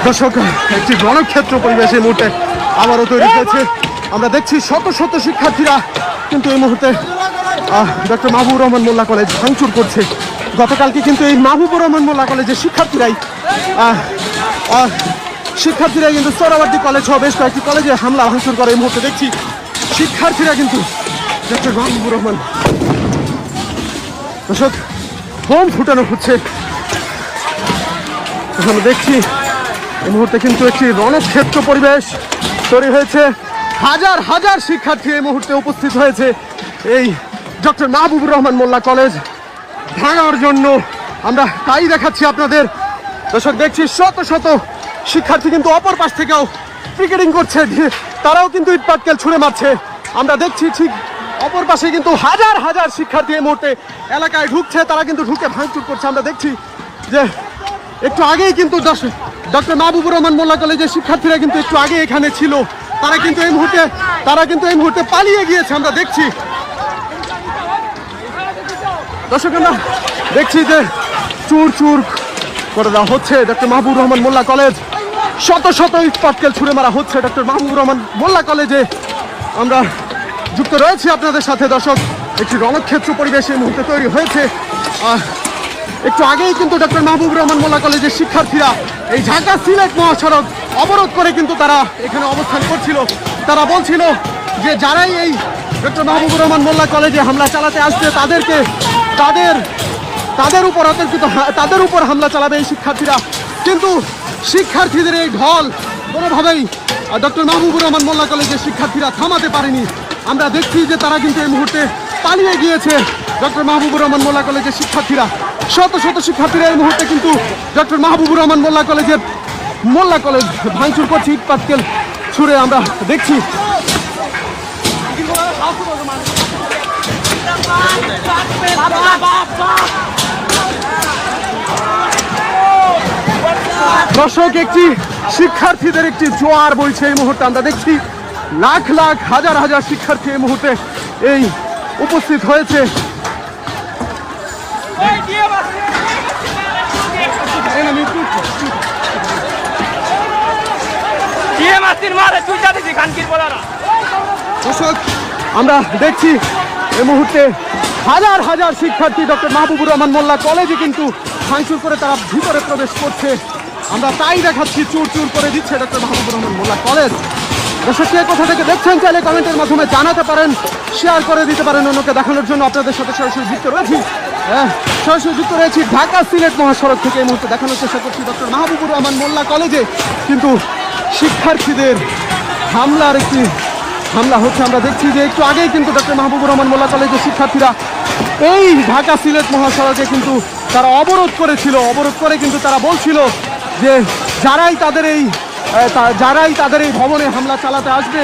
দর্শক, একটি রণক্ষেত্র পরিবেশ এই মুহূর্তে আবারও তৈরি হয়েছে। আমরা দেখছি শত শত শিক্ষার্থীরা কিন্তু এই মুহূর্তে ডক্টর মাহবুবুর রহমান মোল্লা কলেজ ভাঙচুর করছে। গতকালকে কিন্তু এই মাহবুবুর রহমান মোল্লা কলেজের শিক্ষার্থীরাই কিন্তু সোহরাওয়ার্দী কলেজ সহ বেশ কয়েকটি কলেজে হামলা ভাঙচুর করে। এই মুহূর্তে দেখছি শিক্ষার্থীরা কিন্তু ডক্টর মাহবুবুর রহমান, দর্শক, বোম ফুটানো হচ্ছে। আমরা দেখছি এই মুহূর্তে কিন্তু একটি রণক্ষেত্র পরিবেশ তৈরি হয়েছে। হাজার হাজার শিক্ষার্থী এই মুহূর্তে উপস্থিত হয়েছে এই ডক্টর মাহবুবুর রহমান মোল্লা কলেজ ভাঙার জন্য। আমরা তাই দেখাচ্ছি আপনাদের। দর্শক, দেখছি শত শত শিক্ষার্থী কিন্তু অপর পাশ থেকেও ক্রিকেটিং করছে, তারাও কিন্তু ইট পাটকেল ছুঁড়ে মারছে। আমরা দেখছি ঠিক অপর পাশে কিন্তু হাজার হাজার শিক্ষার্থী এই মুহূর্তে এলাকায় ঢুকছে, তারা কিন্তু ঢুকে ভাঙচুর করছে। আমরা দেখছি যে একটু আগেই কিন্তু ডক্টর মাহবুবুর রহমান মোল্লা কলেজের শিক্ষার্থীরা কিন্তু একটু আগে এখানে ছিল, তারা কিন্তু এই মুহূর্তে পালিয়ে গিয়েছে। আমরা দেখছি দর্শক, আমরা দেখছি যে চুর চুর করে দেওয়া হচ্ছে ডক্টর মাহবুবুর রহমান মোল্লা কলেজ। শত শত ইট পাটকেল ছুঁড়ে মারা হচ্ছে ডক্টর মাহবুবুর রহমান মোল্লা কলেজে। আমরা যুক্ত রয়েছি আপনাদের সাথে। দর্শক, একটি রণক্ষেত্র পরিবেশ এই মুহূর্তে তৈরি হয়েছে। একটু আগেই কিন্তু ডক্টর মাহবুবুর রহমান মোল্লা কলেজের শিক্ষার্থীরা এই ঢাকা সিলেট মহাসড়ক অবরোধ করে কিন্তু তারা এখানে অবস্থান করছিল। তারা বলছিল যে যারাই এই ডক্টর মাহবুবুর রহমান মোল্লা কলেজে হামলা চালাতে আসবে তাদের উপর হামলা চালাবে এই শিক্ষার্থীরা। কিন্তু শিক্ষার্থীদের এই ঢল কোনোভাবেই ডক্টর মাহবুবুর রহমান মোল্লা কলেজের শিক্ষার্থীরা থামাতে পারেনি। আমরা দেখছি যে তারা কিন্তু এই মুহূর্তে পালিয়ে গিয়েছে ডক্টর মাহবুবুর রহমান মোল্লা কলেজের শিক্ষার্থীরা। শত শত শিক্ষার্থীরা এই মুহূর্তে কিন্তু ডক্টর মাহবুবুর রহমান মোল্লা কলেজ ভাঙচুর করছে, ইট পাটকেল ছুঁড়ে। আমরা দেখছি দর্শক, একটি শিক্ষার্থীদের একটি জোয়ার বইছে এই মুহূর্তে। আমরা দেখছি লাখ লাখ হাজার হাজার শিক্ষার্থী এই মুহূর্তে এই উপস্থিত হয়েছে। দর্শক, আমরা দেখছি এই মুহূর্তে হাজার হাজার শিক্ষার্থী ডক্টর মাহবুবুর রহমান মোল্লা কলেজে কিন্তু ভাঙচুর করে তারা ভিতরে প্রবেশ করছে। আমরা তাই দেখাচ্ছি, চুর চুর করে দিচ্ছে ডক্টর মাহবুবুর রহমান মোল্লা কলেজ। দর্শক, কে কোথা থেকে দেখছেন চাইলে কমেন্টের মাধ্যমে জানাতে পারেন, শেয়ার করে দিতে পারেন অন্যকে দেখানোর জন্য। আপনাদের সাথে সরাসরি যুক্ত রয়েছি ঢাকা সিলেট মহাসড়ক থেকে। এই মুহূর্তে দেখানোর চেষ্টা করছি ডক্টর মাহবুবুর রহমান মোল্লা কলেজে কিন্তু শিক্ষার্থীদের হামলা হচ্ছে। আমরা দেখছি যে একটু আগেই কিন্তু ডক্টর মাহবুবুর রহমান মোল্লা কলেজের শিক্ষার্থীরা এই ঢাকা সিলেট মহাসড়কে কিন্তু তারা অবরোধ করে কিন্তু তারা বলছিল যে যারাই তাদের এই ভবনে হামলা চালাতে আসবে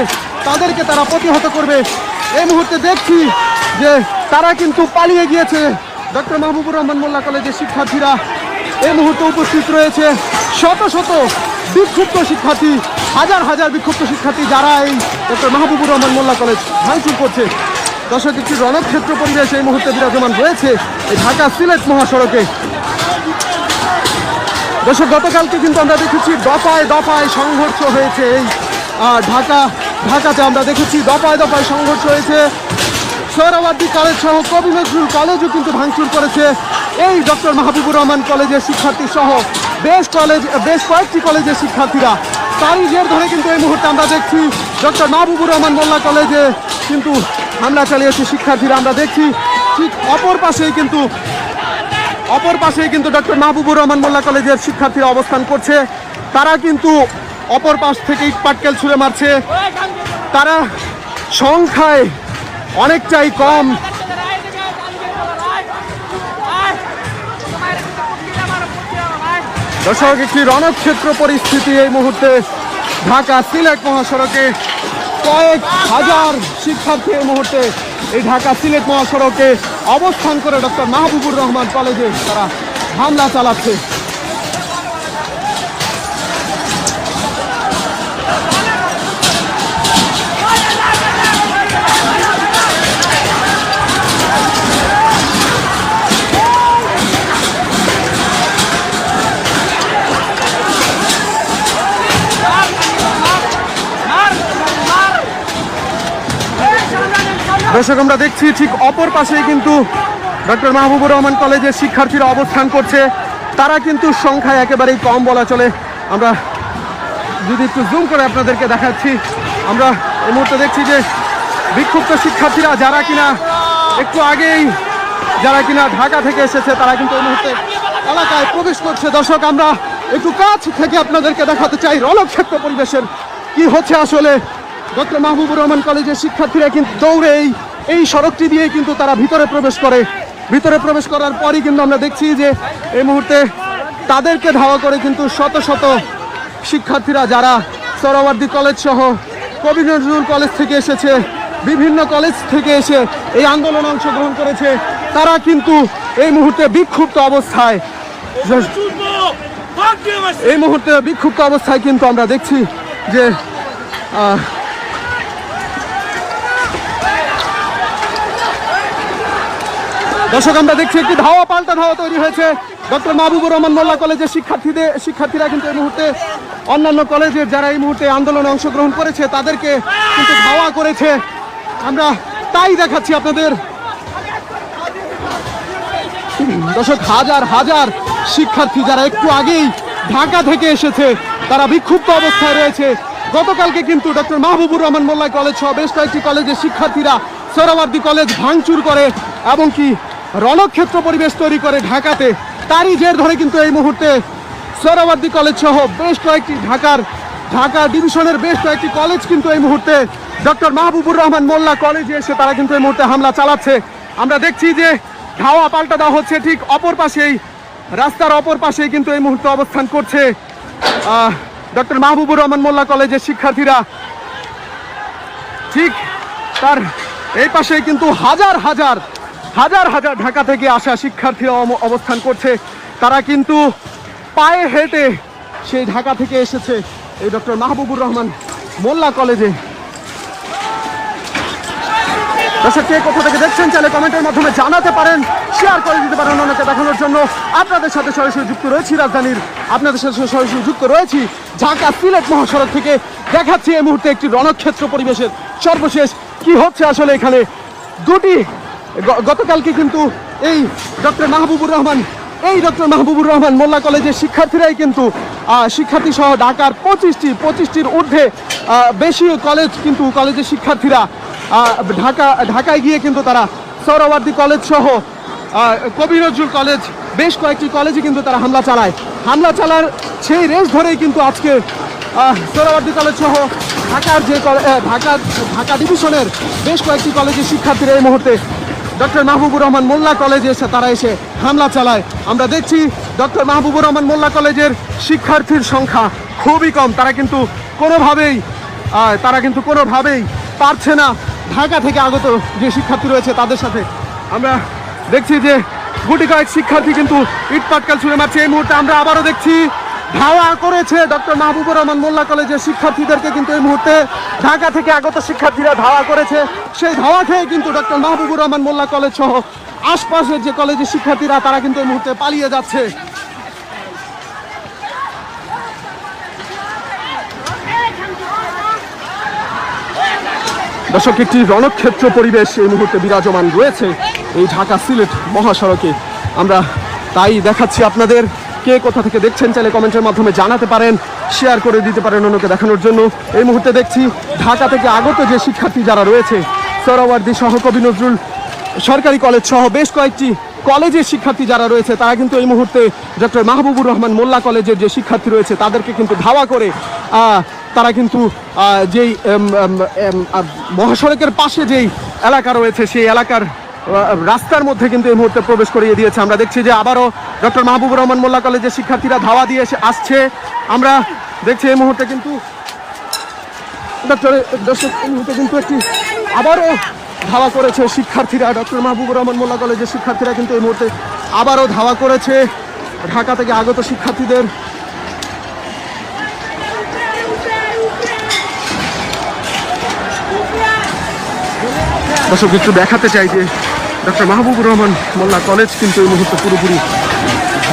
তাদেরকে তারা প্রতিহত করবে। এই মুহূর্তে দেখছি যে তারা কিন্তু পালিয়ে গিয়েছে। ডক্টর মাহবুবুর রহমান মোল্লা কলেজের শিক্ষার্থীরা এই মুহূর্তে উপস্থিত রয়েছে। শত শত বিক্ষুব্ধ শিক্ষার্থী, হাজার হাজার বিক্ষুব্ধ শিক্ষার্থী যারা এই ডক্টর মাহবুবুর রহমান মোল্লা কলেজ ভাঙচুর করছে। দর্শক, একটি রণক্ষেত্র পরিবেশ এই মুহূর্তে বিরাজমান রয়েছে এই ঢাকা সিলেট মহাসড়কে। দর্শক, গতকালকে কিন্তু আমরা দেখেছি দফায় দফায় সংঘর্ষ হয়েছে এই ঢাকাতে। আমরা দেখেছি দফায় দফায় সংঘর্ষ হয়েছে। সোহরাওয়ার্দী কলেজ সহ কবি নজরুল কলেজও কিন্তু ভাঙচুর করেছে এই ডক্টর মাহবুবুর রহমান কলেজের শিক্ষার্থী সহ বেশ কয়েকটি কলেজের শিক্ষার্থীরা। তারই জের ধরে কিন্তু এই মুহূর্তে আমরা দেখছি ডক্টর মাহবুবুর রহমান মোল্লা কলেজে কিন্তু হামলা চালিয়েছে শিক্ষার্থীরা। আমরা দেখছি ঠিক অপর পাশেই কিন্তু ডক্টর মাহবুবুর রহমান মোল্লা কলেজের শিক্ষার্থীরা অবস্থান করছে। তারা কিন্তু অপর পাশ থেকে ইট পাটকেল ছুঁড়ে মারছে। তারা সংখ্যায় অনেকটাই কম। দর্শক, একটি রণক্ষেত্র পরিস্থিতি এই মুহূর্তে ঢাকা সিলেট মহাসড়কে। কয়েক হাজার শিক্ষার্থী এই মুহূর্তে এই ঢাকা সিলেট মহাসড়কে অবস্থান করে ডক্টর মাহবুবুর রহমান কলেজে তারা হামলা চালাচ্ছে। দর্শক আমরা দেখছি ঠিক অপর পাশেই কিন্তু ডক্টর মাহবুবুর রহমান কলেজের শিক্ষার্থীরা অবস্থান করছে। তারা কিন্তু সংখ্যায় একেবারেই কম বলা চলে। আমরা যদি একটু জুম করে আপনাদেরকে দেখাচ্ছি, আমরা এই মুহূর্তে দেখছি যে বিক্ষুব্ধ শিক্ষার্থীরা যারা কিনা একটু আগেই ঢাকা থেকে এসেছে তারা কিন্তু এই মুহূর্তে এলাকায় প্রবেশ করছে। দর্শক আমরা একটু কাছ থেকে আপনাদেরকে দেখাতে চাই রণক্ষেত্র পরিবেশের কি হচ্ছে আসলে। ডক্টর মাহবুবুর রহমান কলেজের শিক্ষার্থীরা কিন্তু দৌড়ে এই সড়কটি দিয়ে কিন্তু তারা ভিতরে প্রবেশ করে। ভিতরে প্রবেশ করার পরই কিন্তু আমরা দেখছি যে এই মুহূর্তে তাদেরকে ধাওয়া করে কিন্তু শত শত শিক্ষার্থীরা যারা সোহরাওয়ার্দী কলেজ সহ কবি নজরুল কলেজ থেকে এসেছে, বিভিন্ন কলেজ থেকে এসে এই আন্দোলনে অংশগ্রহণ করেছে, তারা কিন্তু এই মুহূর্তে বিক্ষুব্ধ অবস্থায় কিন্তু আমরা দেখছি যে দর্শক আমরা দেখছি একটি ধাওয়া পাল্টা ধাওয়া তৈরি হয়েছে। ডক্টর মাহবুবুর রহমান মোল্লা কলেজের শিক্ষার্থীরা কিন্তু এই মুহূর্তে অন্যান্য কলেজের যারা এই মুহূর্তে আন্দোলনে অংশগ্রহণ করেছে তাদেরকে কিন্তু ধাওয়া করেছে। আমরা তাই দেখাচ্ছি আপনাদের। দর্শক হাজার হাজার শিক্ষার্থী যারা একটু আগেই ঢাকা থেকে এসেছে তারা বিক্ষুব্ধ অবস্থায় রয়েছে। গতকালকে কিন্তু ডক্টর মাহবুবুর রহমান মোল্লা কলেজ সহ বেশ কয়েকটি কলেজের শিক্ষার্থীরা সোহরাওয়ার্দী কলেজ ভাঙচুর করে এবং কি রণক্ষেত্র পরিবেশ তৈরি করে ঢাকাতে। তারই জের ধরে কিন্তু এই মুহূর্তে সোহরাওয়ার্দী কলেজ সহ বেশ কয়েকটি ঢাকা ডিভিশনের বেশ কয়েকটি কলেজ কিন্তু এই মুহূর্তে ডক্টর মাহবুবুর রহমান মোল্লা কলেজে এসে তারা কিন্তু এই মুহূর্তে হামলা চালাচ্ছে। আমরা দেখছি যে ধাওয়া পাল্টা দেওয়া হচ্ছে ঠিক অপর পাশেই, রাস্তার অপর পাশেই কিন্তু এই মুহূর্তে অবস্থান করছে ডক্টর মাহবুবুর রহমান মোল্লা কলেজের শিক্ষার্থীরা। ঠিক তার এই পাশেই কিন্তু হাজার হাজার ঢাকা থেকে আসা শিক্ষার্থীরা অবস্থান করছে। তারা কিন্তু পায়ে হেঁটে সেই ঢাকা থেকে এসেছে এই ডক্টর মাহবুবুর রহমান মোল্লা কলেজে। দর্শক কে কোথা থেকে দেখছেন চাইলে কমেন্টের মাধ্যমে জানাতে পারেন, শেয়ার করে দিতে পারেন অন্যকে দেখানোর জন্য। আপনাদের সাথে সরাসরি যুক্ত রয়েছি আপনাদের সাথে সরাসরি যুক্ত রয়েছি ঢাকা সিলেট মহাসড়ক থেকে। দেখাচ্ছি এই মুহূর্তে একটি রণক্ষেত্র পরিবেশের সর্বশেষ কি হচ্ছে আসলে এখানে। গতকালকে কিন্তু এই ডক্টর মাহবুবুর রহমান মোল্লা কলেজের শিক্ষার্থীরাই কিন্তু শিক্ষার্থী সহ ঢাকার 25টির ঊর্ধ্বে বেশি কলেজের শিক্ষার্থীরা ঢাকায় গিয়ে কিন্তু তারা সোহরাওয়ার্দী কলেজ সহ কবি নজরুল কলেজ বেশ কয়েকটি কলেজে কিন্তু তারা হামলা চালার সেই রেস ধরেই কিন্তু আজকে সোহরাওয়ার্দী কলেজ সহ ঢাকা ডিভিশনের বেশ কয়েকটি কলেজের শিক্ষার্থীরা এই মুহূর্তে ডক্টর মাহবুবুর রহমান মোল্লা কলেজে এসে হামলা চালায়। আমরা দেখছি ডক্টর মাহবুবুর রহমান মোল্লা কলেজের শিক্ষার্থীর সংখ্যা খুবই কম। তারা কিন্তু কোনোভাবেই পারছে না ঢাকা থেকে আগত যে শিক্ষার্থী রয়েছে তাদের সাথে। আমরা দেখছি যে গুটি কয়েক শিক্ষার্থী কিন্তু ইট পাটকেল ছুঁড়ে মারছে। এই মুহূর্তে আমরা আবারও দেখছি ধাওয়া করেছে ডক্টর মাহবুবুর রহমান মোল্লা কলেজের শিক্ষার্থীদেরকে কিন্তু এই মুহূর্তে ঢাকা থেকে আগত শিক্ষার্থীরা ধাওয়া করেছে। সেই ধাওয়া খেয়ে কিন্তু ডক্টর মাহবুবুর রহমান মোল্লা কলেজ সহ আশপাশের যে কলেজের শিক্ষার্থীরা তারা কিন্তু এই মুহূর্তে পালিয়ে যাচ্ছে। দর্শক একটি রণক্ষেত্র পরিবেশ এই মুহূর্তে বিরাজমান রয়েছে এই ঢাকা সিলেট মহাসড়কে। আমরা তাই দেখাচ্ছি আপনাদের। কে কোথা থেকে দেখছেন চাইলে কমেন্টের মাধ্যমে জানাতে পারেন, শেয়ার করে দিতে পারেন অন্যকে দেখানোর জন্য। এই মুহূর্তে দেখছি ঢাকা থেকে আগত যে শিক্ষার্থী যারা রয়েছে সোহরাওয়ার্দী সহ কবি নজরুল সরকারি কলেজ সহ বেশ কয়েকটি কলেজের শিক্ষার্থী যারা রয়েছে তারা কিন্তু এই মুহূর্তে ডক্টর মাহবুবুর রহমান মোল্লা কলেজের যে শিক্ষার্থী রয়েছে তাদেরকে কিন্তু ধাওয়া করে তারা কিন্তু যেই মহাসড়কের পাশে যেই এলাকা রয়েছে সেই এলাকার রাস্তার মধ্যে কিন্তু এই মুহূর্তে প্রবেশ করিয়ে দিয়েছে। আমরা দেখছি যে আবারও ডক্টর মাহবুবুর রহমান মোল্লা কলেজের শিক্ষার্থীরা ধাওয়া দিয়ে আসছে। আমরা দেখছি এই মুহূর্তে কিন্তু একটি আবারও ধাওয়া করেছে শিক্ষার্থীরা। ডক্টর মাহবুবুর রহমান মোল্লা কলেজের শিক্ষার্থীরা কিন্তু এই মুহূর্তে আবারও ধাওয়া করেছে ঢাকা থেকে আগত শিক্ষার্থীদের। দর্শক একটু দেখাতে চাই যে ডক্টর মাহবুবুর রহমান মোল্লা কলেজ কিন্তু এই মুহূর্তে পুরোপুরি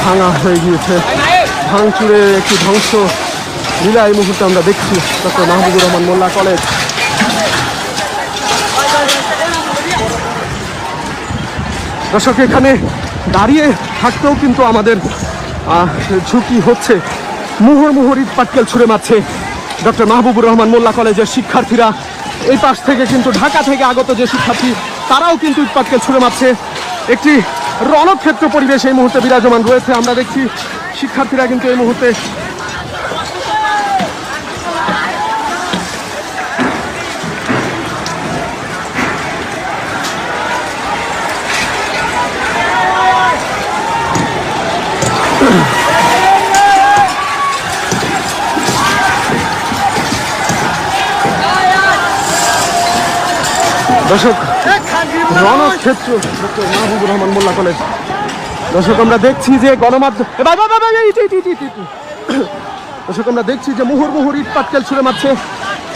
ভাঙা হয়ে গিয়েছে। ভাঙচুরের একটি ধ্বংস লীলা এই মুহূর্তে আমরা দেখছি ডক্টর মাহবুবুর রহমান মোল্লা কলেজ। দর্শক, এখানে দাঁড়িয়ে থাকতেও কিন্তু আমাদের ঝুঁকি হচ্ছে। মুহুর্মুহুর ইট পাটকেল ছুঁড়ে মারছে ডক্টর মাহবুবুর রহমান মোল্লা কলেজের শিক্ষার্থীরা। এই পাশ থেকে কিন্তু ঢাকা থেকে আগত যে শিক্ষার্থী তারাও কিন্তু ইট পাটকেল ছুঁড়ে মারছে। একটি রণক্ষেত্র পরিবেশ এই মুহূর্তে বিরাজমান রয়েছে। আমরা দেখছি শিক্ষার্থীরা কিন্তু এই মুহূর্তে দর্শক, রণক্ষেত্র ডক্টর মাহবুবুর রহমান মোল্লা কলেজ। দর্শক, আমরা দেখছি যে গণমাধ্যম দর্শক, আমরা দেখছি যে মুহুর্মুহুর ইট পাটকেল ছুঁড়ে মারছে।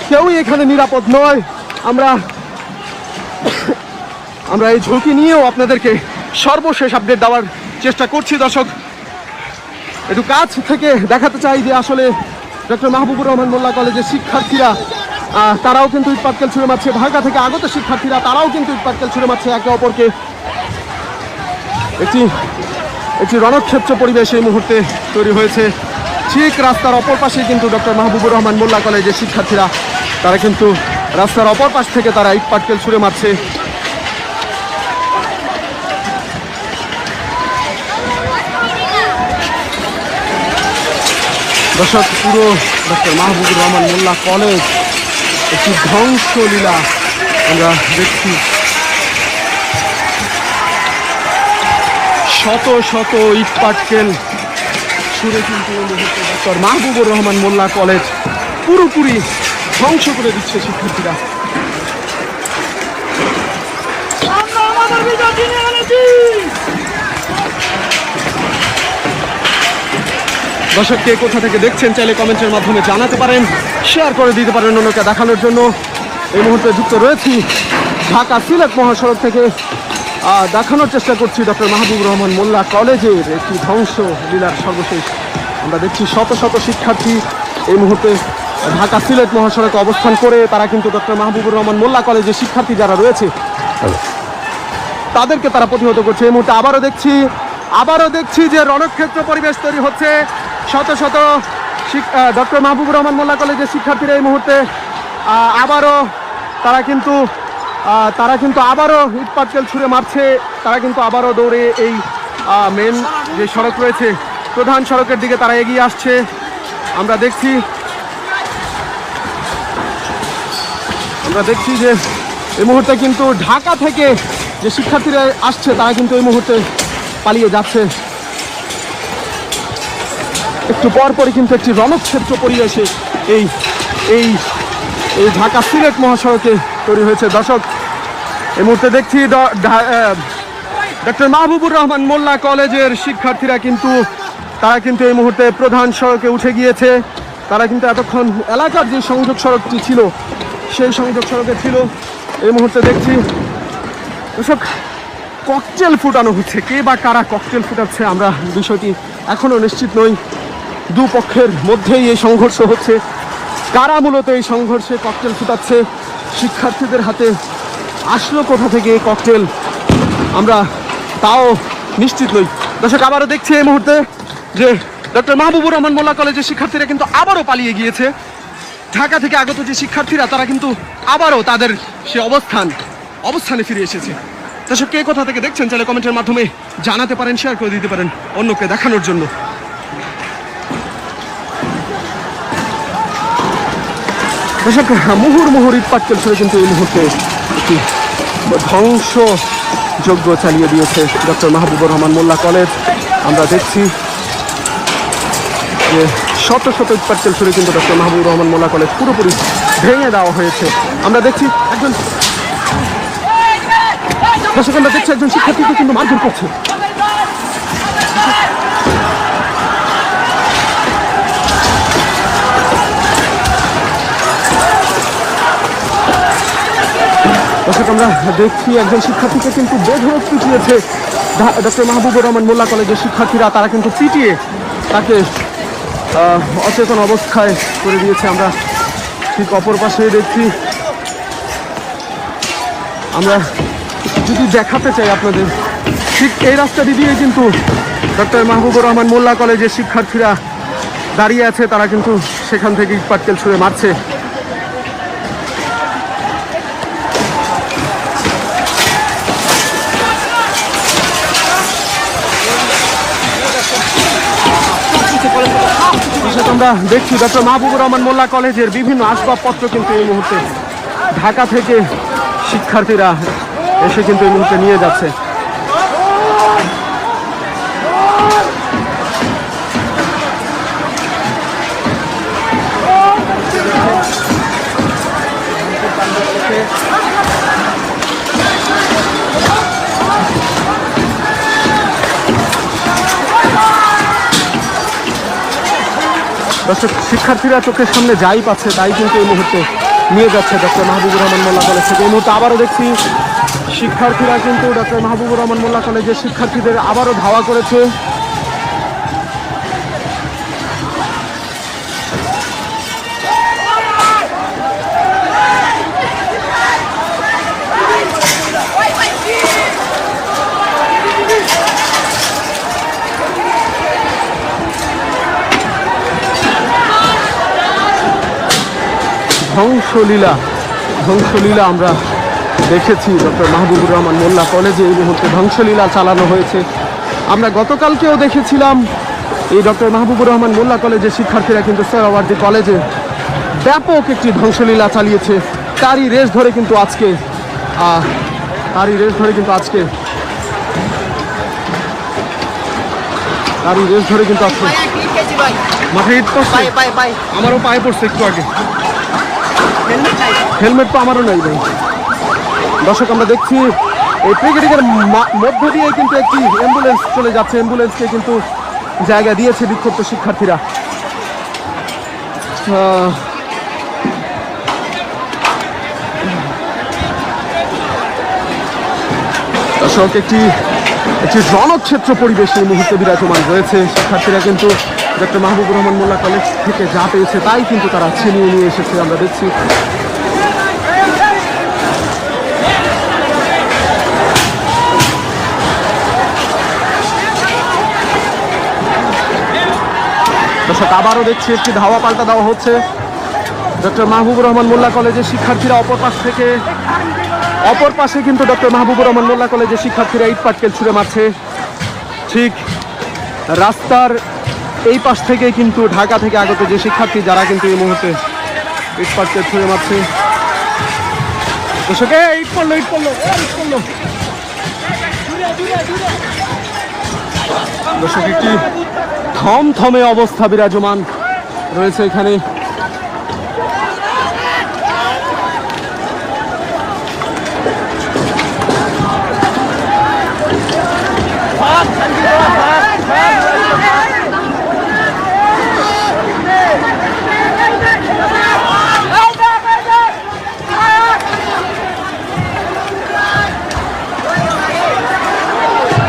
কেউই এখানে নিরাপদ নয়। আমরা এই ঝুঁকি নিয়েও আপনাদেরকে সর্বশেষ আপডেট দেওয়ার চেষ্টা করছি। দর্শক, একটু কাছ থেকে দেখাতে চাই যে আসলে ডক্টর মাহবুবুর রহমান মোল্লা কলেজের শিক্ষার্থীরা তারাও কিন্তু ইট পাটকেল ছুঁড়ে মারছে। ঢাকা থেকে আগত শিক্ষার্থীরা তারাও কিন্তু ইট পাটকেল ছুঁড়ে মারছে একে অপরকে। একটি রণক্ষেত্র পরিবেশ এই মুহূর্তে তৈরি হয়েছে। ঠিক রাস্তার অপর পাশে কিন্তু ডক্টর মাহবুবুর রহমান মোল্লা কলেজের শিক্ষার্থীরা তারা কিন্তু রাস্তার অপর পাশ থেকে তারা ইট পাটকেল ছুঁড়ে মারছে। দর্শক, পুরো ডক্টর মাহবুবুর রহমান মোল্লা কলেজ একটি ধ্বংসলীলা আমরা দেখছি। শত শত ইট পাটকেল ছুঁড়ে কিন্তু ডক্টর মাহবুবুর রহমান মোল্লা কলেজ পুরোপুরি ধ্বংস করে দিচ্ছে শিক্ষার্থীরা। দর্শক, কে কোথা থেকে দেখছেন চাইলে কমেন্টের মাধ্যমে জানাতে পারেন, শেয়ার করে দিতে পারেন অন্যকে দেখানোর জন্য। এই মুহূর্তে যুক্ত রয়েছি ঢাকা সিলেট মহাসড়ক থেকে। দেখানোর চেষ্টা করছি ডক্টর মাহবুবুর রহমান মোল্লা কলেজের একটি ধ্বংস লীলার সর্বশেষ। আমরা দেখছি শত শত শিক্ষার্থী এই মুহূর্তে ঢাকা সিলেট মহাসড়কে অবস্থান করে তারা কিন্তু ডক্টর মাহবুবুর রহমান মোল্লা কলেজের শিক্ষার্থী যারা রয়েছে তাদেরকে তারা প্রতিহত করছে। এই মুহূর্তে আবারও দেখছি যে রণক্ষেত্র পরিবেশ তৈরি হচ্ছে। শত শত ডক্টর মাহবুবুর রহমান মোল্লা কলেজের শিক্ষার্থীরা এই মুহূর্তে তারা কিন্তু আবারও ইট পাটকেল ছুঁড়ে মারছে। তারা কিন্তু আবারও দৌড়ে এই মেন যে সড়ক রয়েছে প্রধান সড়কের দিকে তারা এগিয়ে আসছে। আমরা দেখছি যে এই মুহূর্তে কিন্তু ঢাকা থেকে যে শিক্ষার্থীরা আসছে তারা কিন্তু এই মুহূর্তে পালিয়ে যাচ্ছে। একটু পরপরই কিন্তু একটি রণক্ষেত্র পরিবেশে এই ঢাকা সিলেট মহাসড়কে তৈরি হয়েছে। দর্শক, এই মুহূর্তে দেখছি ডক্টর মাহবুবুর রহমান মোল্লা কলেজের শিক্ষার্থীরা তারা কিন্তু এই মুহূর্তে প্রধান সড়কে উঠে গিয়েছে। তারা কিন্তু এতক্ষণ এলাকার যে সংযোগ সড়কটি ছিল সেই সংযোগ সড়কে ছিল। এই মুহূর্তে দেখছি দর্শক, ককটেল ফুটানো হচ্ছে। কে বা কারা ককটেল ফুটাচ্ছে আমরা বিষয়টি এখনো নিশ্চিত নই। দুপক্ষের মধ্যেই এই সংঘর্ষ হচ্ছে। কারা মূলত এই সংঘর্ষে ককটেল ফুটাচ্ছে, শিক্ষার্থীদের হাতে আসলো কোথা থেকে এই ককটেল, আমরা তাও নিশ্চিত নই। দর্শক, আবারও দেখছি এই মুহূর্তে যে ডক্টর মাহবুবুর রহমান মোল্লা কলেজের শিক্ষার্থীরা কিন্তু আবারও পালিয়ে গিয়েছে। ঢাকা থেকে আগত যে শিক্ষার্থীরা তারা কিন্তু আবারও তাদের সে অবস্থানে ফিরে এসেছে। দর্শক, কে কোথা থেকে দেখছেন চাইলে কমেন্টের মাধ্যমে জানাতে পারেন, শেয়ার করে দিতে পারেন অন্যকে দেখানোর জন্য। দর্শক, মুহুর্মুহুর ইট পাটকেল ছুঁড়ে কিন্তু এই মুহূর্তে একটি ধ্বংসযজ্ঞ চালিয়ে দিয়েছে ডক্টর মাহবুবুর রহমান মোল্লা কলেজ। আমরা দেখছি যে শত শত ইট পাটকেল ছুঁড়ে কিন্তু ডক্টর মাহবুবুর রহমান মোল্লা কলেজ পুরোপুরি ভেঙে দেওয়া হয়েছে। আমরা দেখছি একজন শিক্ষার্থীকে কিন্তু মারধর করছে। দর্শক, আমরা দেখছি একজন শিক্ষার্থীকে কিন্তু বেধড়ক পিটিয়েছে ডক্টর মাহবুবুর রহমান মোল্লা কলেজের শিক্ষার্থীরা। তারা কিন্তু পিটিয়ে তাকে অচেতন অবস্থায় করে দিয়েছে। আমরা ঠিক অপর পাশে দেখছি। আমরা যদি দেখাতে চাই আপনাদের ঠিক এই রাস্তাটি দিয়ে কিন্তু ডক্টর মাহবুবুর রহমান মোল্লা কলেজের শিক্ষার্থীরা দাঁড়িয়ে আছে, তারা কিন্তু সেখান থেকে ইট পাটকেল ছুঁড়ে মারছে। আমরা দেখছি ডক্টর মাহবুবুর রহমান মোল্লা কলেজের বিভিন্ন আসবাবপত্র কিন্তু এই মুহূর্তে ঢাকা থেকে শিক্ষার্থীরা এসে কিন্তু এই মুহূর্তে নিয়ে যাচ্ছে। দর্শক, শিক্ষার্থীরা চোখের সামনে যাই পাচ্ছে তাই কিন্তু এই মুহূর্তে নিয়ে যাচ্ছে ডক্টর মাহবুবুর রহমান মোল্লা কলেজ থেকে। এই মুহূর্তে আবারও দেখছি শিক্ষার্থীরা কিন্তু ডক্টর মাহবুবুর রহমান মোল্লা কলেজের শিক্ষার্থীদের আবারও ধাওয়া করেছে। ধ্বংসলীলা আমরা দেখেছি ডক্টর মাহবুবুর রহমান মোল্লা কলেজে। এই মুহূর্তে ধ্বংসলীলা চালানো হয়েছে। আমরা গতকালকেও দেখেছিলাম এই ডক্টর মাহবুবুর রহমান মোল্লা কলেজের শিক্ষার্থীরা কিন্তু সোহরাওয়ার্দী কলেজে ব্যাপক একটি ধ্বংসলীলা চালিয়েছে। তারই রেশ ধরে কিন্তু আজকে মাথায় ইট পড়ছে, আমারও পায়ে পড়ছে একটু আগে। হেলমেট তো আমারও নাই ভাই। দর্শক, আমরা দেখছি এই ক্রিকেটের মধ্য দিয়ে কিন্তু একটি অ্যাম্বুলেন্স চলে যাচ্ছে। অ্যাম্বুলেন্সকে কিন্তু জায়গা দিয়েছে বিক্ষুব্ধ শিক্ষার্থীরা। দর্শক, একটি রণক্ষেত্র পরিবেশ এই মুহূর্তে বিরাজমান রয়েছে। শিক্ষার্থীরা কিন্তু ডক্টর মাহবুবুর রহমান মোল্লা কলেজ থেকে যা পেয়েছে তাই কিন্তু তারা ছিনিয়ে নিয়ে এসেছে, আমরা দেখছি। দর্শক, আবারও দেখছি একটি ধাওয়া পাল্টা দেওয়া হচ্ছে। ডক্টর মাহবুবুর রহমান মোল্লা কলেজের শিক্ষার্থীরা অপর পাশে কিন্তু ডক্টর মাহবুবুর রহমান মোল্লা কলেজের শিক্ষার্থীরা ইট পাটকেল ছুঁড়ে মারছে। ঠিক রাস্তার এই পাশ থেকেই কিন্তু ঢাকা থেকে আগত যে শিক্ষার্থী যারা কিন্তু এই মুহূর্তে ইট পাটকেল ছুঁড়ে মারছে। দর্শক, ইট পড়লো। দর্শক, একটি থমথমে অবস্থা বিরাজমান রয়েছে এখানে।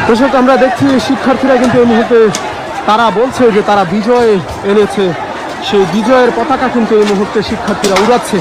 দর্শক, আমরা দেখছি শিক্ষার্থীরা কিন্তু এই মুহূর্তে তারা বলছে যে তারা বিজয় এনেছে, সেই বিজয়ের পতাকা কিন্তু এই মুহূর্তে শিক্ষার্থীরা উড়াচ্ছে।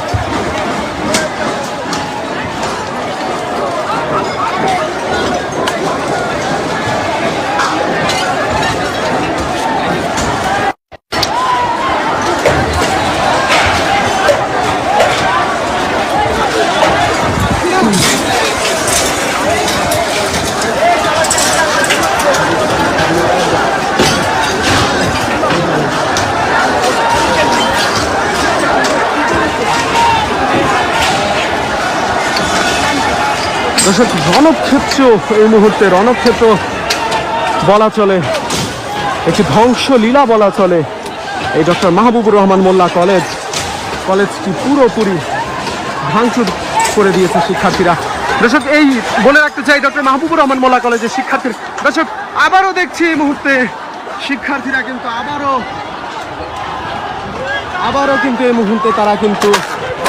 দর্শক, রণক্ষেত্র এই মুহূর্তে রণক্ষেত্র বলা চলে, একটি ধ্বংসলীলা বলা চলে। এই ডক্টর মাহবুবুর রহমান মোল্লা কলেজটি পুরোপুরি ভাঙচুর করে দিয়েছে শিক্ষার্থীরা। দর্শক, এই বলে রাখতে চাই ডক্টর মাহবুবুর রহমান মোল্লা কলেজের শিক্ষার্থীরা। দর্শক, আবারও দেখছি এই মুহূর্তে শিক্ষার্থীরা কিন্তু আবারও কিন্তু এই মুহূর্তে তারা কিন্তু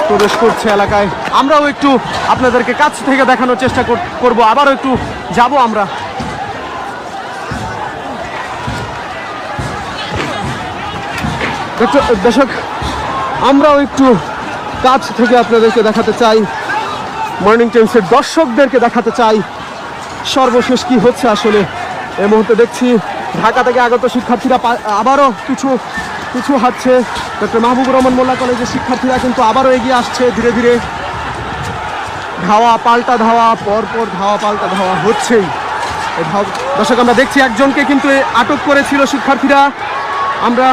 প্রবেশ করছে এলাকায়। আমরাও একটু আপনাদেরকে কাছ থেকে দেখানোর চেষ্টা করব। আবারও একটু যাব আমরা। দর্শক, আমরাও একটু কাছ থেকে আপনাদেরকে দেখাতে চাই, মর্নিং টাইমসের দর্শকদেরকে দেখাতে চাই সর্বশেষ কি হচ্ছে আসলে এই মুহূর্তে দেখছি ঢাকা থেকে আগত শিক্ষার্থীরা আবারও কিছু হাঁটছে। ডক্টর মাহবুবুর রহমান মোল্লা কলেজের শিক্ষার্থীরা কিন্তু আবারও এগিয়ে আসছে ধীরে ধীরে। ধাওয়া পাল্টা ধাওয়া, পরপর ধাওয়া পাল্টা ধাওয়া হচ্ছেই। দর্শক আমরা দেখছি একজনকে কিন্তু আটক করেছিল শিক্ষার্থীরা। আমরা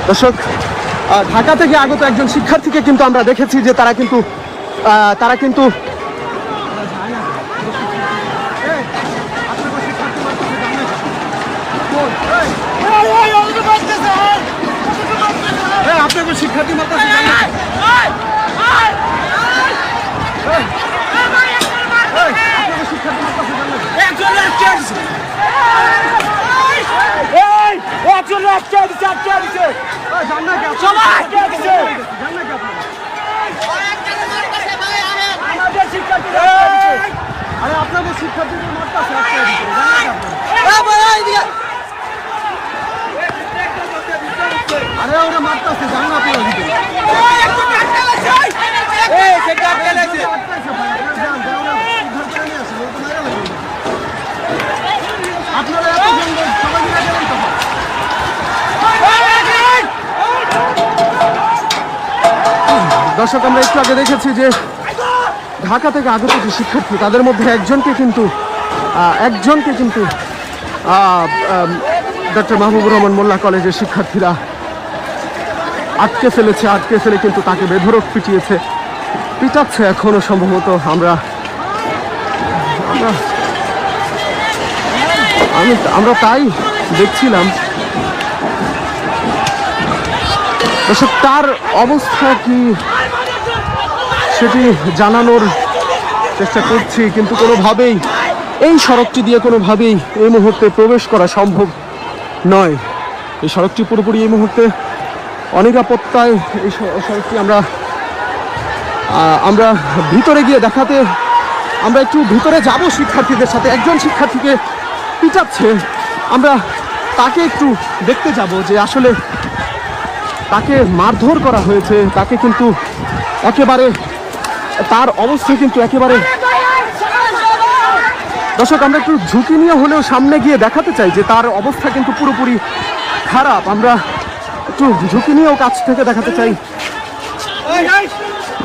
দর্শক ঢাকা থেকে আগত একজন শিক্ষার্থীকে কিন্তু আমরা দেখেছি যে তারা কিন্তু আপনাকে শিক্ষার্থী মারতেছে। আরে আপনাদের শিক্ষার্থীদের মারতেছে। আরে ওরা মারতেছে, জানেন আপনারা দর্শক আমরা একটু আগে দেখেছি যে ঢাকা থেকে আগত যে শিক্ষার্থী তাদের মধ্যে একজনকে কিন্তু ডক্টর মাহবুবুর রহমান মোল্লা কলেজের শিক্ষার্থীরা আটকে ফেলে কিন্তু তাকে বেধড়ক পিটাচ্ছে এখনো সম্ভবত। আমরা তাই দেখছিলাম। দর্শক তার অবস্থা কি সেটি জানানোর চেষ্টা করছি, কিন্তু কোনোভাবেই এই সড়কটি দিয়ে কোনোভাবেই এই মুহূর্তে প্রবেশ করা সম্ভব নয়। এই সড়কটি পুরোপুরি এই মুহূর্তে অনিরাপত্তায়। এই সড়কটি আমরা ভিতরে গিয়ে দেখাতে, আমরা একটু ভিতরে যাব শিক্ষার্থীদের সাথে। একজন শিক্ষার্থীকে পিটাচ্ছে, আমরা তাকে একটু দেখতে যাব যে আসলে তাকে মারধর করা হয়েছে। তাকে কিন্তু একেবারে তার অবস্থা কিন্তু একেবারে দর্শক আমরা একটু ঝুঁকি নিয়ে হলেও সামনে গিয়ে দেখাতে চাই যে তার অবস্থা কিন্তু পুরোপুরি খারাপ। আমরা একটু ঝুঁকি নিয়েও কাছ থেকে দেখাতে চাই।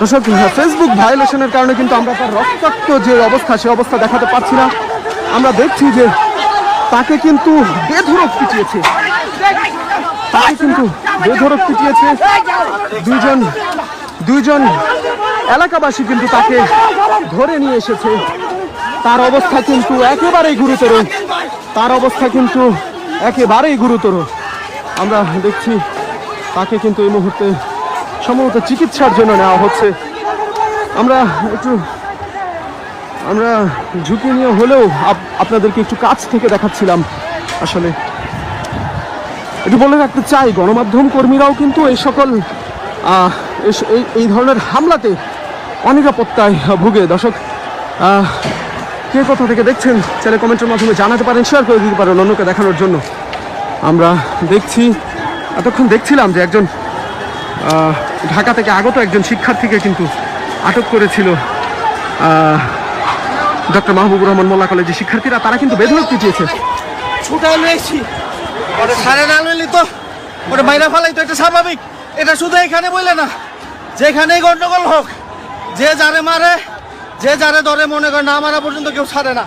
দর্শক ফেসবুক ভায়োলেশনের কারণে কিন্তু আমরা তার রক্তাক্ত যে অবস্থা সে অবস্থা দেখাতে পারছি না। আমরা দেখছি যে তাকে কিন্তু বেধড়ক পিটিয়েছে। দুইজন এলাকাবাসী কিন্তু তাকে ধরে নিয়ে এসেছে। তার অবস্থা কিন্তু একেবারেই গুরুতর। আমরা দেখছি তাকে কিন্তু এই মুহূর্তে সম্ভবত চিকিৎসার জন্য নেওয়া হচ্ছে। আমরা ঝুঁকি নিয়ে হলেও আপনাদেরকে একটু কাছ থেকে দেখাচ্ছিলাম। আসলে একটু বলে রাখতে চাই, গণমাধ্যম কর্মীরাও কিন্তু এই সকল এই ধরনের হামলাতে অনিরাপত্তায় ভুগে। দর্শক কে কোথা থেকে দেখছেন চাইলে কমেন্টের মাধ্যমে জানাতে পারেন, শেয়ার করে দিতে পারেন অন্যকে দেখানোর জন্য। আমরা এতক্ষণ দেখছিলাম যে একজন ঢাকা থেকে আগত একজন শিক্ষার্থীকে কিন্তু আটক করেছিল ডক্টর মাহবুবুর রহমান মোল্লা কলেজের শিক্ষার্থীরা। তারা কিন্তু বেধড়ক পিটিয়েছে। এটা স্বাভাবিক, এটা শুধু এখানে বলে না, যেখানেই গন্ডগোল হোক, যে যারে মারে, যে যারে ধরে, মনে করে না মারা পর্যন্ত কেউ ছাড়ে না।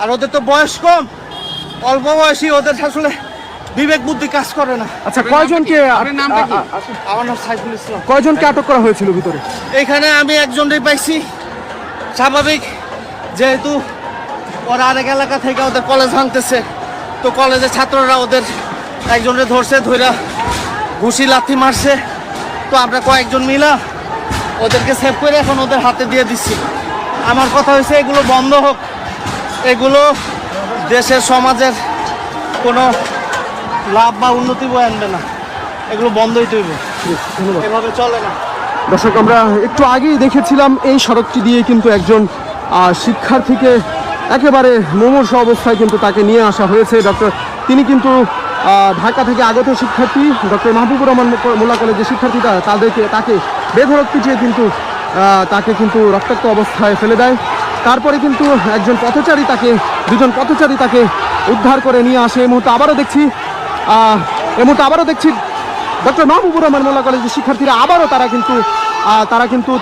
আর ওদের তো বয়স কম, অল্প বয়সী, ওদের আসলে বিবেক বুদ্ধি কাজ করে না। আচ্ছা, কয়জনকে আমার নাম সাইফুল ইসলাম। কয়জনকে আটক করা হয়েছিল ভিতরে? এখানে আমি একজনই পাইছি। স্বাভাবিক, যেহেতু ওরা আরেক এলাকা থেকে ওদের কলেজ ভাঙতেছে, তো কলেজের ছাত্ররা ওদের একজনের ধরছে, ধইরা ঘুষি লাথি মারছে। তো আমরা কয়েকজন মিলা ওদেরকে সেভ করে এখন ওদের হাতে দিয়ে দিচ্ছি। আমার কথা হয়েছে এগুলো বন্ধ হোক। এগুলো দেশের সমাজের কোনো লাভ বা উন্নতি বয়ে আনবে না। এগুলো বন্ধই তৈব, এভাবে চলে না। দর্শক আমরা একটু আগেই দেখেছিলাম এই সড়কটি দিয়ে কিন্তু একজন শিক্ষার্থীকে একেবারে মুমূর্ষ অবস্থায় কিন্তু তাকে নিয়ে আসা হয়েছে। তিনি কিন্তু ঢাকা থেকে আগত শিক্ষার্থী ডক্টর মাহবুবুর রহমান মোল্লা কলেজের শিক্ষার্থীরা তাকে বেধড়ক পিটিয়ে কিন্তু তাকে কিন্তু রক্তাক্ত অবস্থায় ফেলে দেয়। তারপরে কিন্তু দুজন পথচারী তাকে উদ্ধার করে নিয়ে আসে। এই মুহূর্তে আবারও দেখছি ডক্টর মাহবুবুর রহমান মোল্লা কলেজের শিক্ষার্থীরা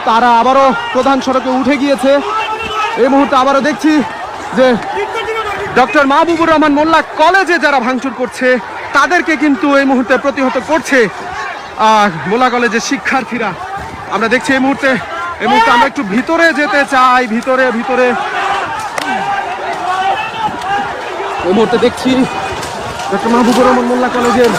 তারা আবারও প্রধান সড়কে উঠে গিয়েছে। এই মুহূর্তে আবারও দেখছি যে ডক্টর মাহবুবুর রহমান মোল্লা কলেজে যারা ভাঙচুর করছে তাদেরকে কিন্তু এই মুহূর্তে প্রতিহত করছে মোল্লা কলেজের শিক্ষার্থীরা। আমরা দেখছি এই মুহূর্তে আমরা একটু ভিতরে যেতে চাই। ভিতরে এই মুহূর্তে দেখছি ডক্টর মাহবুবুর রহমান মোল্লা কলেজের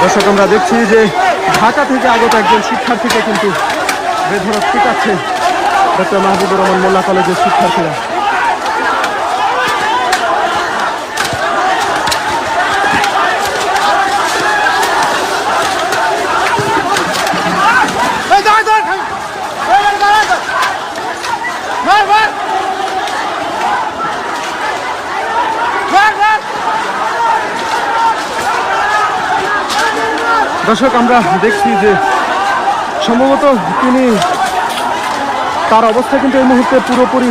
দর্শক, আমরা দেখছি যে ঢাকা থেকে আগত একজন শিক্ষার্থীকে কিন্তু বেধড়ক পিটাচ্ছে ডক্টর মাহবুবুর রহমান মোল্লা কলেজের শিক্ষার্থীরা। দর্শক, আমরা দেখছি যে সম্ভবত তার অবস্থা কিন্তু এই মুহূর্তে পুরোপুরি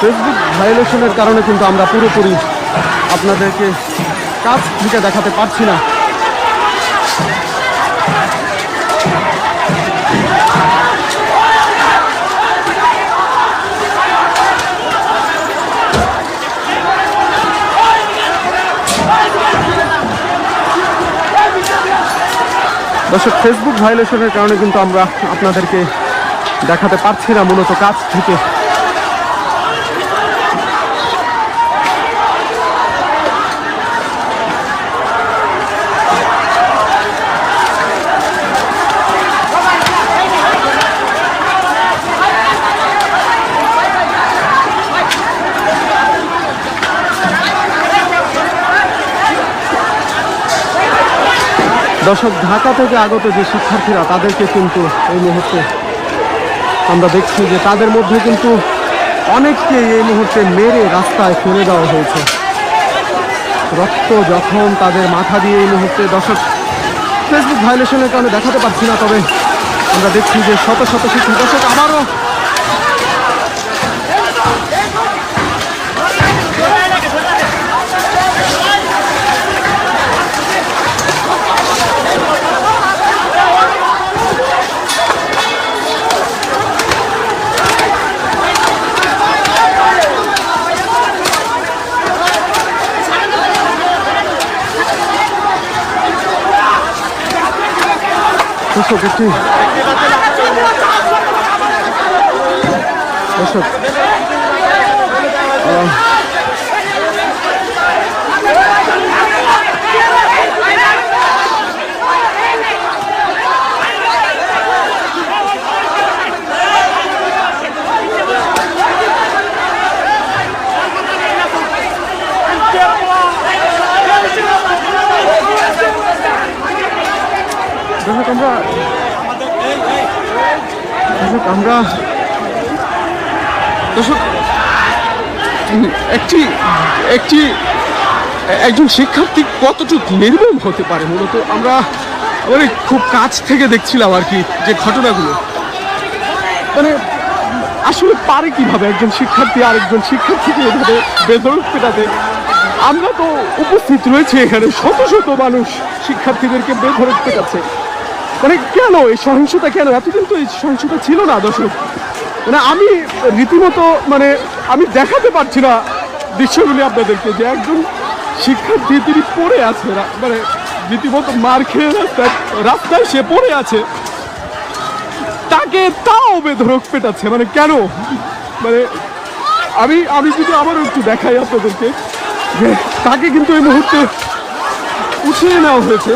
ফেসবুক ভায়োলেশনের কারণে কিন্তু আমরা পুরোপুরি আপনাদেরকে কাছ থেকে দেখাতে পারছি না। দর্শক, ফেসবুক ভায়োলেশনের কারণে কিন্তু আমরা আপনাদেরকে দেখাতে পারছি না মূলত কাছ থেকে। দর্শক, ঢাকা থেকে আগত যে শিক্ষার্থীরা তাদেরকে কিন্তু এই মুহূর্তে আমরা দেখছি যে তাদের মধ্যে কিন্তু অনেককে এই মুহূর্তে মেরে রাস্তায় ফেলে দেওয়া হয়েছে। রক্ত যখন তাদের মাথা দিয়ে এই মুহূর্তে, দর্শক ফেসবুক ভায়োলেশনের কারণে দেখাতে পারছি না, তবে আমরা দেখছি যে শত শত শিক্ষক, দর্শক আবারও দর্শক আমরা একজন শিক্ষার্থী কতটুকু নির্মম হতে পারে, মূলত আমরা খুব কাছ থেকে দেখছিলাম আর কি যে ঘটনাগুলো, আসলে পারে কিভাবে একজন শিক্ষার্থী আরেকজন শিক্ষার্থীকে এভাবে বেধড়ক পেটাতে। আমরা তো উপস্থিত রয়েছে এখানে, শত শত মানুষ শিক্ষার্থীদেরকে বেধড়ক পেটাচ্ছে। কেন এই সহিংসতা, কেন এতদিন তো এই সহিংসতা ছিল না দর্শক। আমি রীতিমতো আমি দেখাতে পারছি না দৃশ্যগুলি আপনাদেরকে, যে একজন শিক্ষার্থী তিনি পড়ে আছে, রীতিমতো মার খেয়ে রাস্তায় সে পড়ে আছে, তাকে তাও বেধড়ক পেটাচ্ছে। কেন আমি যদি আবারও একটু দেখাই আপনাদেরকে, যে তাকে কিন্তু এই মুহূর্তে উঠিয়ে নেওয়া হয়েছে।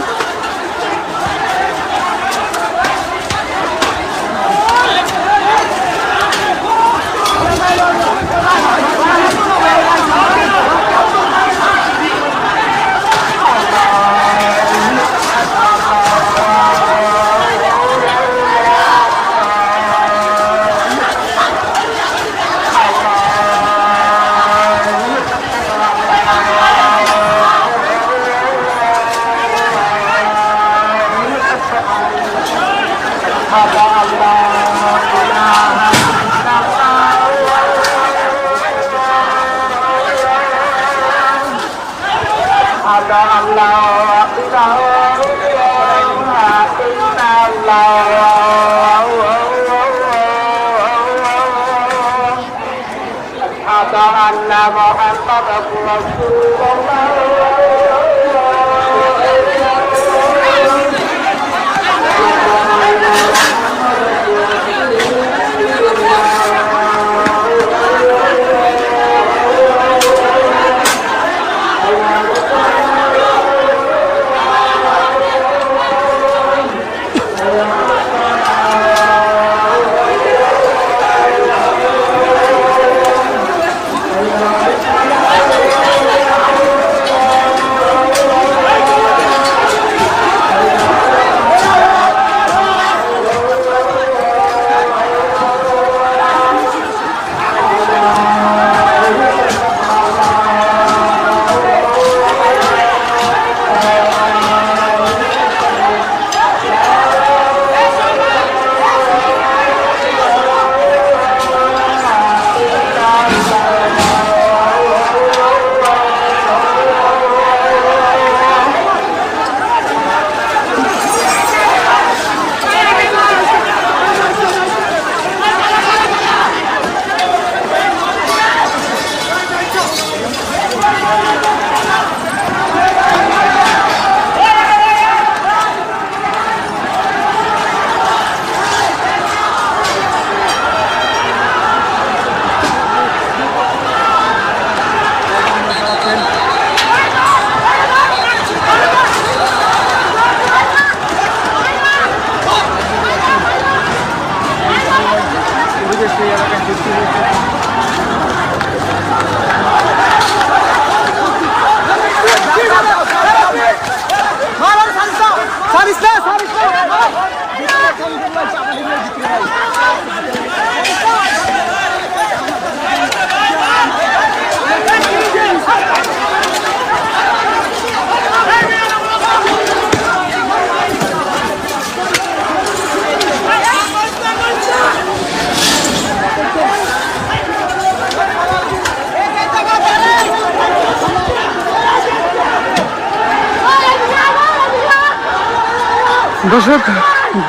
দর্শক,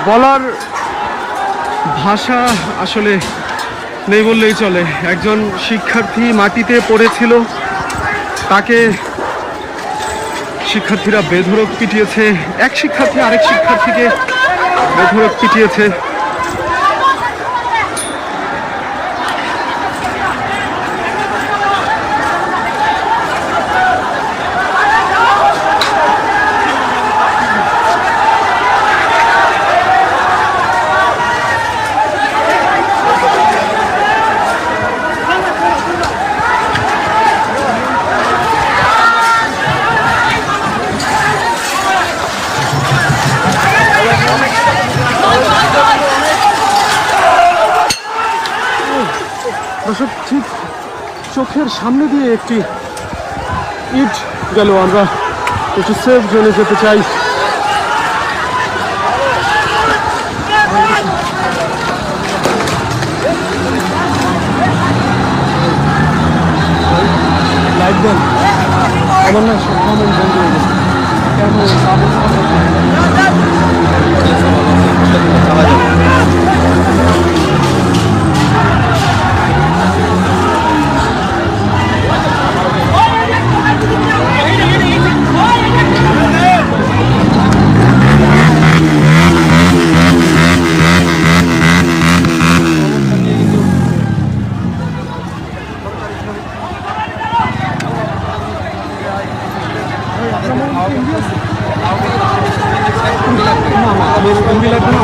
বলার ভাষা আসলে নেই বললেই চলে। একজন শিক্ষার্থী মাটিতে পড়েছিল, তাকে শিক্ষার্থীরা বেধড়ক পিটিয়েছে। এক শিক্ষার্থী আরেক শিক্ষার্থীকে বেধড়ক পিটিয়েছে। দর্শক, ঠিক চোখের সামনে দিয়ে একটি ইট গেল। আমরা একটু সেফ জোনে যেতে চাই। লাইট দেন, আমার না সব কমেন্ট বন্ধ হয়ে গেছে। কেমন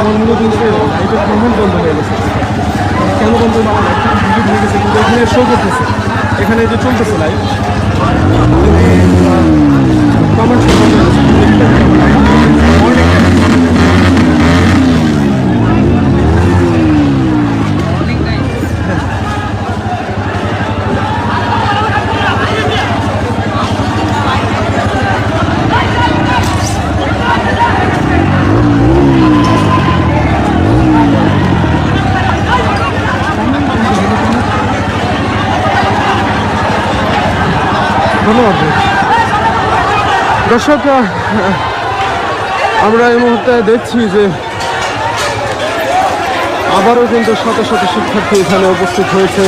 আমার মনে হচ্ছে লাইভের কমেন্ট বন্ধ হয়ে গেছে। কেন বন্ধ হলো আমার ভিডিও হয়ে গেছে, কিন্তু এখানে শো করতেছে, এখানে যে চলতেছে লাইভ কমেন্ট শো বন্ধ হয়ে ধন্যবাদ। দর্শক, আমরা এই মুহূর্তে দেখছি যে আবারও কিন্তু শত শত শিক্ষার্থী এখানে উপস্থিত হয়েছে।